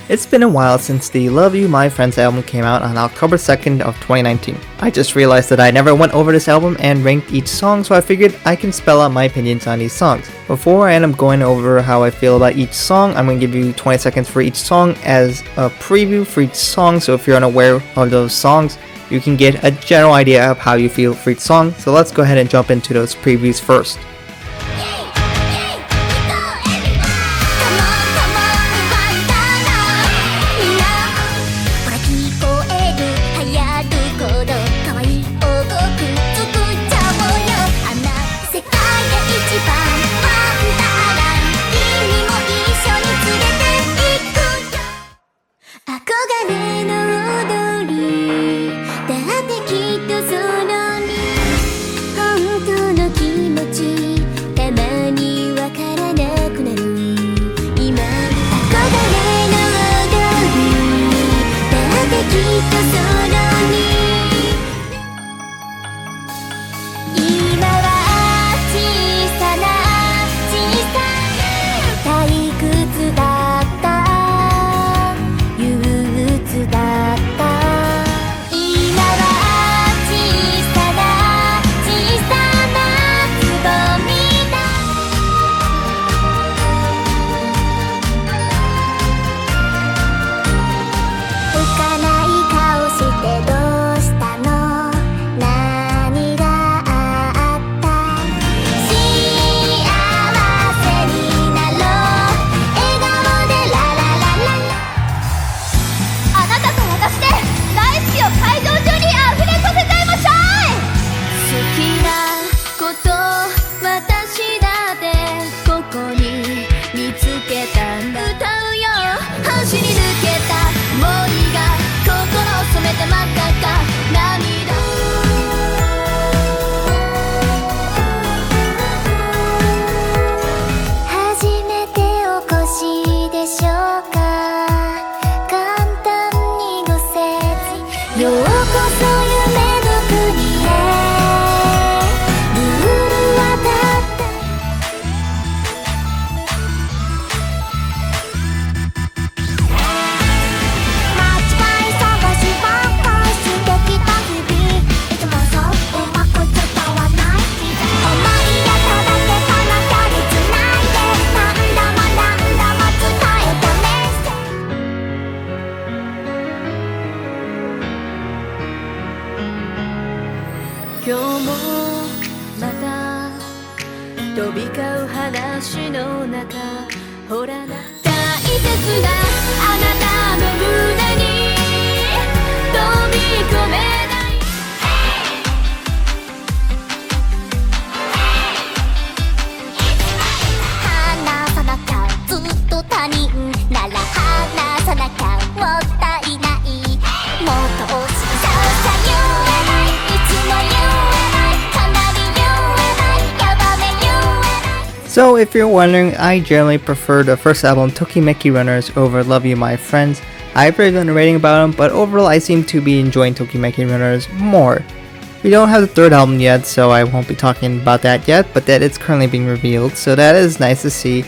It's been a while since the Love You My Friends album came out on October 2nd of 2019. I just realized that I never went over this album and ranked each song, so I figured I can spell out my opinions on these songs. Before I end up going over how I feel about each song, I'm going to give you 20 seconds for each song as a preview for each song, so if you're unaware of those songs, you can get a general idea of how you feel for each song. So let's go ahead and jump into those previews first. So if you're wondering, I generally prefer the first album, Tokimeki Runners, over Love You My Friends. I've very good rating about them, but overall I seem to be enjoying Tokimeki Runners more. We don't have the third album yet, so I won't be talking about that yet, but that is currently being revealed, so that is nice to see.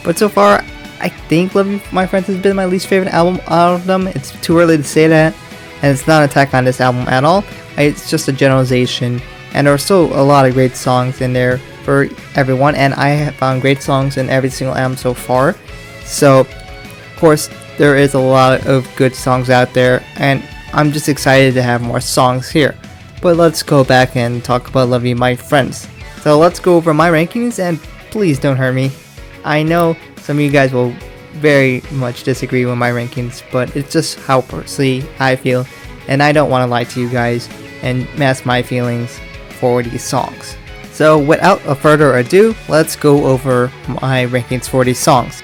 But so far, I think Love You My Friends has been my least favorite album out of them. It's too early to say that, and it's not an attack on this album at all. It's just a generalization, and there are still a lot of great songs in there for everyone, and I have found great songs in every single album so far. So, of course, there is a lot of good songs out there, and I'm just excited to have more songs here. But let's go back and talk about Love You My Friends. So let's go over my rankings, and please don't hurt me. I know some of you guys will very much disagree with my rankings, but it's just how personally I feel, and I don't want to lie to you guys and mask my feelings for these songs. So without a further ado, let's go over my rankings for these songs.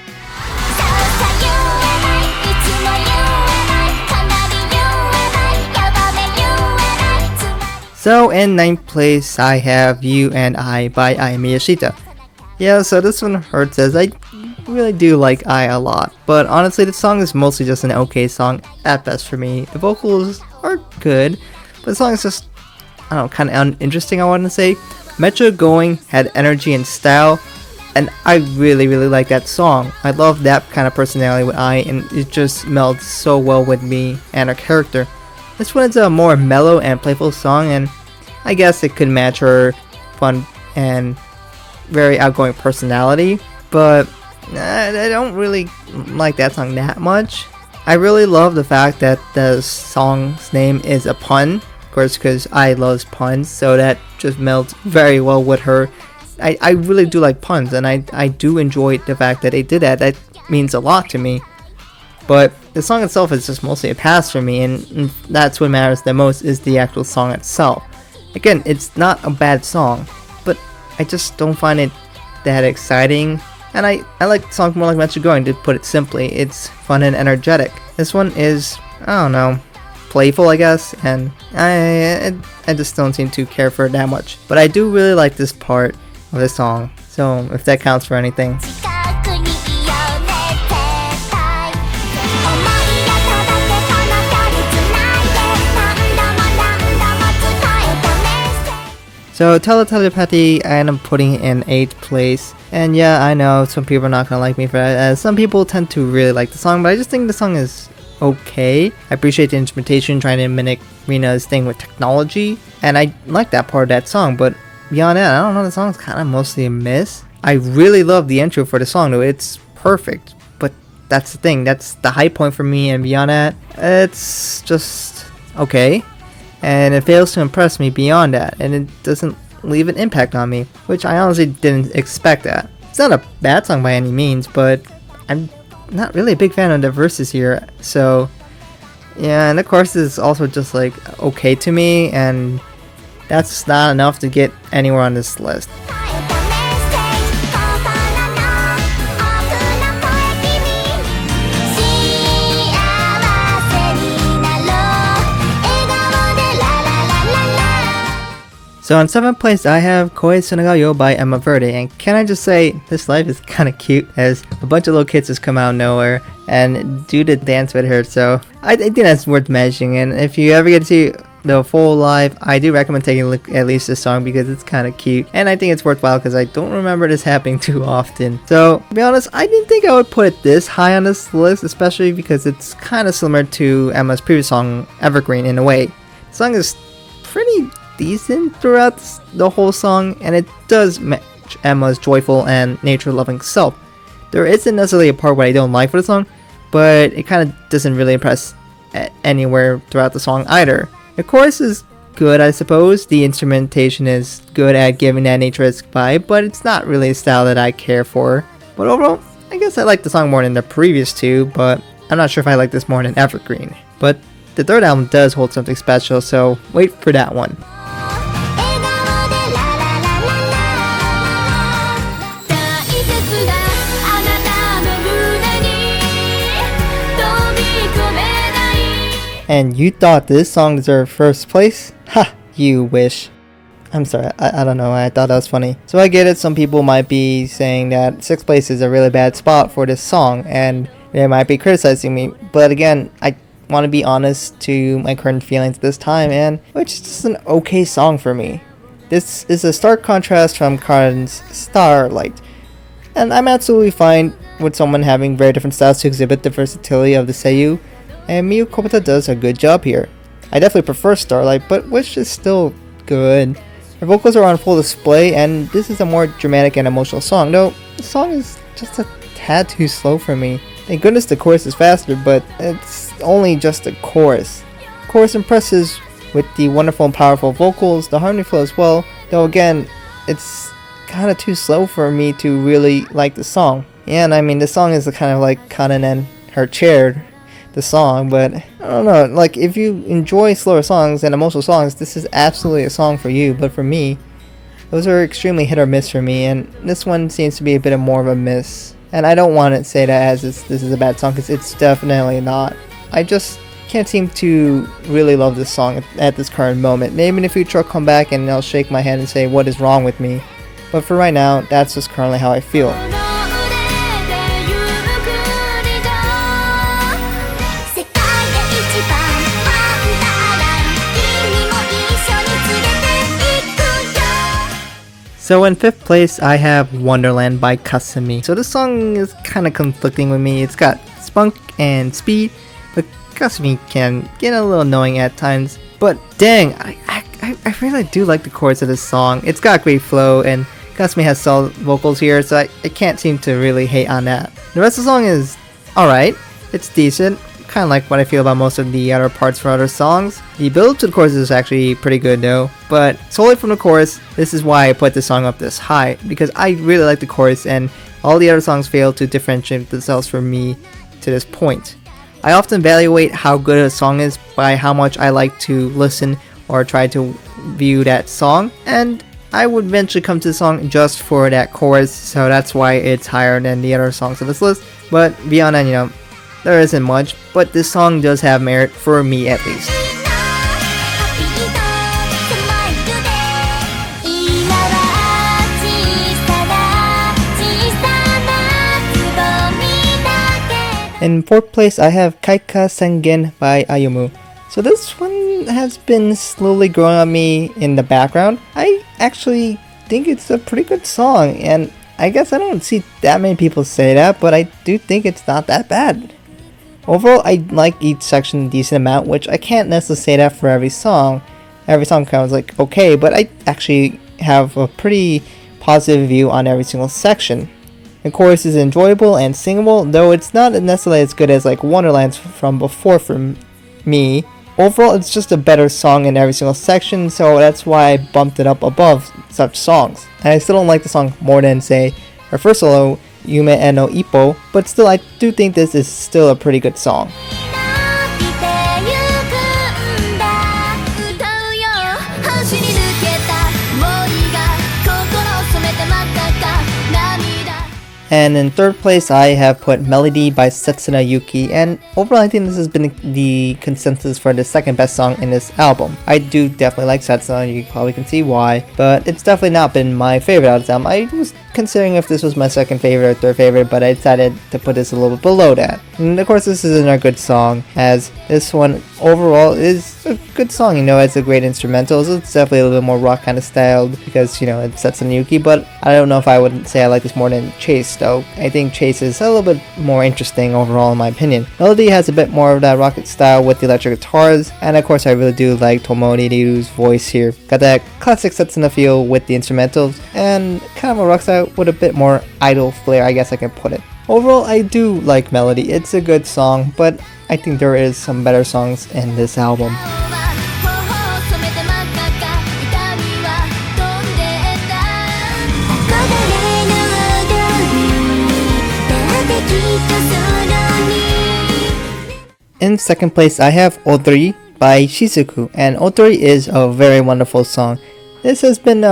So in 9th place, I have Yuu Ai by Ai Miyashita. Yeah, so this one hurts as I really do like Ai a lot, but honestly the song is mostly just an okay song at best for me. The vocals are good, but the song is just, I don't know, kind of uninteresting I want to say. Meccha Going had energy and style, And I really like that song. I love that kind of personality with Ai, and it just melds so well with me and her character. This one is a more mellow and playful song, and I guess it could match her fun and very outgoing personality, but I don't really like that song that much. I really love the fact that the song's name is a pun, of course, because I love puns, so that just melds very well with her. I really do like puns, and I do enjoy the fact that they did that. That means a lot to me. But the song itself is just mostly a pass for me, and that's what matters the most, is the actual song itself. Again, it's not a bad song, but I just don't find it that exciting. And I like the song more like Meccha Going, to put it simply. It's fun and energetic. This one is, I don't know, playful, I guess, and I just don't seem to care for it that much. But I do really like this part of the song, so if that counts for anything. So Teletelepathy, I end up putting in 8th place, and yeah, I know some people are not gonna like me for that, as some people tend to really like the song, but I just think the song is okay. I appreciate the instrumentation, trying to mimic Rina's thing with technology, and I like that part of that song, but beyond that, I don't know, the song's kind of mostly a miss. I really love the intro for the song though, it's perfect, but that's the thing, that's the high point for me, and beyond that, it's just okay. And it fails to impress me beyond that, and it doesn't leave an impact on me, which I honestly didn't expect that. It's not a bad song by any means, but I'm not really a big fan of the verses here, so yeah, and the chorus is also just like okay to me, and that's not enough to get anywhere on this list. So in 7th place, I have Koe Tsunagou Yo by Emma Verde, and can I just say, this live is kind of cute, as a bunch of little kids just come out of nowhere and do the dance with her, so I think that's worth mentioning. And if you ever get to see the full live, I do recommend taking a look at least this song, because it's kind of cute, and I think it's worthwhile because I don't remember this happening too often. So to be honest, I didn't think I would put it this high on this list, especially because it's kind of similar to Emma's previous song, Evergreen, in a way. The song is pretty decent throughout the whole song, and it does match Emma's joyful and nature-loving self. There isn't necessarily a part where I don't like for the song, but it kind of doesn't really impress anywhere throughout the song either. The chorus is good, I suppose. The instrumentation is good at giving that nature-esque vibe, but it's not really a style that I care for. But overall, I guess I like the song more than the previous two, but I'm not sure if I like this more than Evergreen. But the third album does hold something special, so wait for that one. And you thought this song deserved first place? Ha! You wish. I'm sorry, I don't know, I thought that was funny. So I get it, some people might be saying that 6th place is a really bad spot for this song, and they might be criticizing me, but again, I want to be honest to my current feelings this time, and which is just an okay song for me. This is a stark contrast from Karin's Starlight, and I'm absolutely fine with someone having very different styles to exhibit the versatility of the seiyuu, and Miyu Kobata does a good job here. I definitely prefer Starlight, but Wish is still good. Her vocals are on full display, and this is a more dramatic and emotional song, though the song is just a tad too slow for me. Thank goodness the chorus is faster, but it's only just a chorus. The chorus impresses with the wonderful and powerful vocals, the harmony flow as well, though again, it's kind of too slow for me to really like the song. Yeah, and I mean, the song is kind of like Karin and her chair, the song, but I don't know, like if you enjoy slower songs and emotional songs, this is absolutely a song for you, but for me, those are extremely hit or miss for me, and this one seems to be a bit more of a miss. And I don't want to say that as this is a bad song, because it's definitely not. I just can't seem to really love this song at this current moment. Maybe in the future I'll come back and I'll shake my head and say what is wrong with me, but for right now, that's just currently how I feel. So in 5th place, I have Wonderland by Kasumi. So this song is kind of conflicting with me. It's got spunk and speed, but Kasumi can get a little annoying at times. But dang, I really do like the chorus of this song. It's got great flow, and Kasumi has solid vocals here, so I can't seem to really hate on that. The rest of the song is alright. It's decent. Kind of like what I feel about most of the other parts for other songs. The build to the chorus is actually pretty good though, but solely from the chorus, this is why I put this song up this high, because I really like the chorus and all the other songs fail to differentiate themselves for me to this point. I often evaluate how good a song is by how much I like to listen or try to view that song, and I would eventually come to the song just for that chorus, so that's why it's higher than the other songs on this list. But beyond that, there isn't much, but this song does have merit for me at least. In 4th place, I have Kaika Sengen by Ayumu. So this one has been slowly growing on me in the background. I actually think it's a pretty good song, and I guess I don't see that many people say that, but I do think it's not that bad. Overall, I like each section a decent amount, which I can't necessarily say that for every song. Every song kind of like okay, but I actually have a pretty positive view on every single section. The chorus is enjoyable and singable, though it's not necessarily as good as like Wonderland's from before for me. Overall, it's just a better song in every single section, so that's why I bumped it up above such songs. And I still don't like the song more than, say, her first solo, Yume no Ippo, but still I do think this is still a pretty good song. And in 3rd place, I have put Melody by Setsuna Yuki, and overall I think this has been the consensus for the second best song in this album. I do definitely like Setsuna, you probably can see why, but it's definitely not been my favorite out of this album. I was considering if this was my second favorite or third favorite, but I decided to put this a little bit below that. And of course this isn't a good song, as this one overall is a good song, it's a great instrumental, so it's definitely a little bit more rock kind of styled, because it's Setsuna Yuki, but I don't know if I would say I like this more than Chase though. I think Chase is a little bit more interesting overall in my opinion. Melody has a bit more of that rocket style with the electric guitars, and of course I really do like Tomoriryu's voice here. Got that classic Setsuna feel with the instrumentals, and kind of a rock style with a bit more idol flair, I guess I can put it. Overall, I do like Melody. It's a good song, but I think there is some better songs in this album. In 2nd place, I have Audrey by Shizuku, and Audrey is a very wonderful song. This has been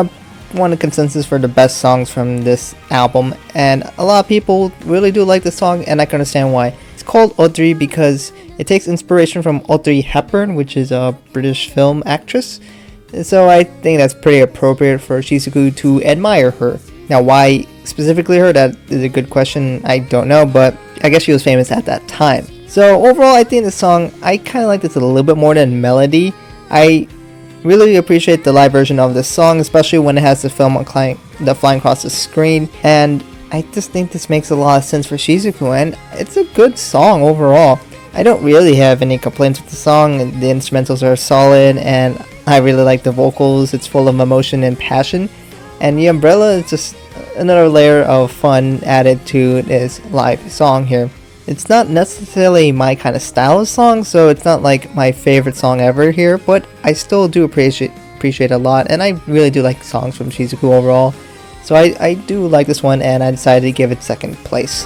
one of the consensus for the best songs from this album, and a lot of people really do like the song, and I can understand why. It's called Audrey because it takes inspiration from Audrey Hepburn, which is a British film actress, so I think that's pretty appropriate for Shizuku to admire her. Now why specifically her, that is a good question, I don't know, but I guess she was famous at that time. So overall, I think the song, I kind of like this a little bit more than Melody. I really appreciate the live version of this song, especially when it has the film flying across the screen, and I just think this makes a lot of sense for Shizuku, and it's a good song overall. I don't really have any complaints with the song, the instrumentals are solid, and I really like the vocals. It's full of emotion and passion, and the umbrella is just another layer of fun added to this live song here. It's not necessarily my kind of style of song, so it's not like my favorite song ever here, but I still do appreciate a lot, and I really do like songs from Shizuku overall. So I do like this one, and I decided to give it 2nd place.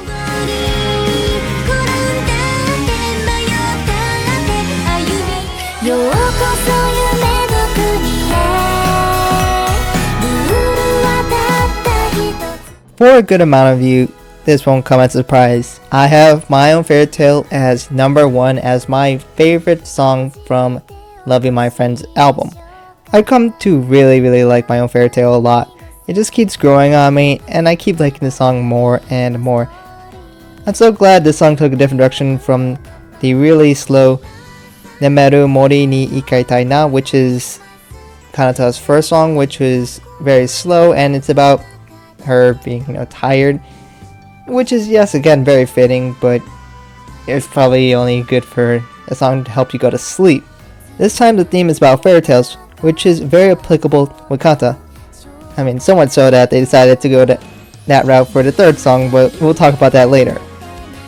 For a good amount of you, this won't come as a surprise. I have My Own Fairy Tale as number 1 as my favorite song from Love You My Friends album. I've come to really like My Own Fairy Tale a lot. It just keeps growing on me, and I keep liking the song more and more. I'm so glad this song took a different direction from the really slow Nemeru Mori ni Ikaitai na, which is Kanata's first song, which was very slow, and it's about her being, tired, which is, yes, again, very fitting, but it's probably only good for a song to help you go to sleep. This time the theme is about fairy tales, which is very applicable with Kanta. I mean, so much so that they decided to go that route for the third song, but we'll talk about that later.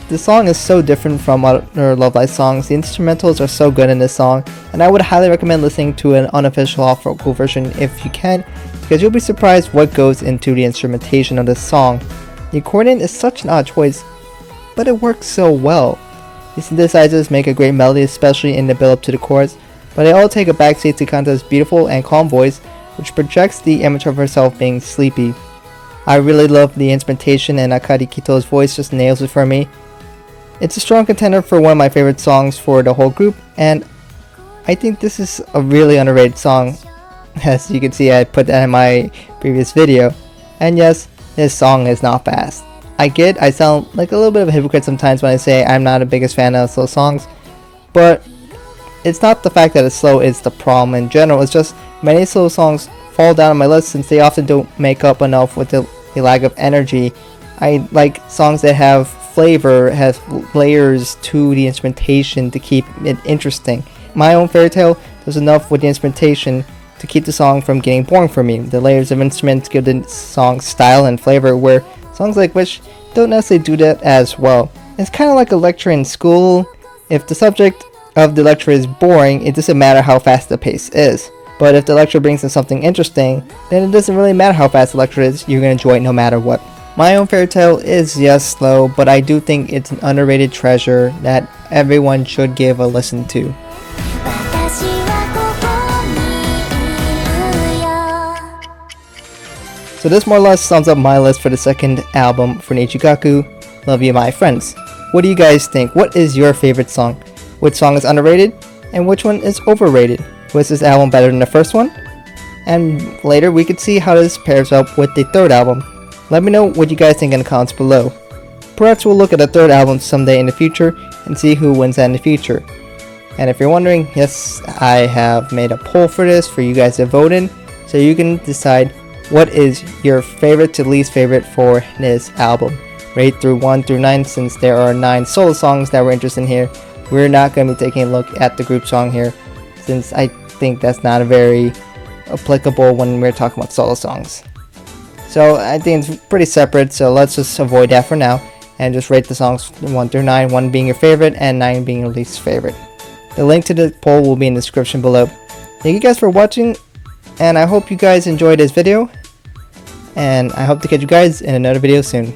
The song is so different from other Love Live songs. The instrumentals are so good in this song, and I would highly recommend listening to an unofficial off-vocal version if you can, because you'll be surprised what goes into the instrumentation of this song. The accordion is such an odd choice, but it works so well. The synthesizers make a great melody, especially in the build-up to the chorus, but they all take a backseat to Kanta's beautiful and calm voice, which projects the image of herself being sleepy. I really love the instrumentation, and Akari Kito's voice just nails it for me. It's a strong contender for one of my favorite songs for the whole group, and I think this is a really underrated song. As you can see, I put that in my previous video. And yes, this song is not fast. I sound like a little bit of a hypocrite sometimes when I say I'm not the biggest fan of slow songs, but it's not the fact that it's slow, it's the problem in general. It's just many slow songs fall down on my list since they often don't make up enough with the lack of energy. I like songs that have flavor, has layers to the instrumentation to keep it interesting. My Own Fairy Tale does enough with the instrumentation to keep the song from getting boring for me. The layers of instruments give the song style and flavor, where songs like Wish don't necessarily do that as well. It's kind of like a lecture in school. If the subject of the lecture is boring, it doesn't matter how fast the pace is. But if the lecture brings in something interesting, then it doesn't really matter how fast the lecture is, you're going to enjoy it no matter what. My Own Fairy Tale is, yes, slow, but I do think it's an underrated treasure that everyone should give a listen to. So this more or less sums up my list for the second album for NijiGaku, Love You My Friends. What do you guys think? What is your favorite song? Which song is underrated? And which one is overrated? Was this album better than the first one? And later we could see how this pairs up with the third album. Let me know what you guys think in the comments below. Perhaps we'll look at a third album someday in the future and see who wins that in the future. And if you're wondering, yes, I have made a poll for this for you guys to vote in, so you can decide what is your favorite to least favorite for this album. Rate through 1 through 9, since there are 9 solo songs that we're interested in here. We're not going to be taking a look at the group song here, since I think that's not a very applicable when we're talking about solo songs. So I think it's pretty separate, so let's just avoid that for now and just rate the songs 1 through 9, 1 being your favorite and 9 being your least favorite. The link to the poll will be in the description below. Thank you guys for watching, and I hope you guys enjoyed this video, and I hope to catch you guys in another video soon.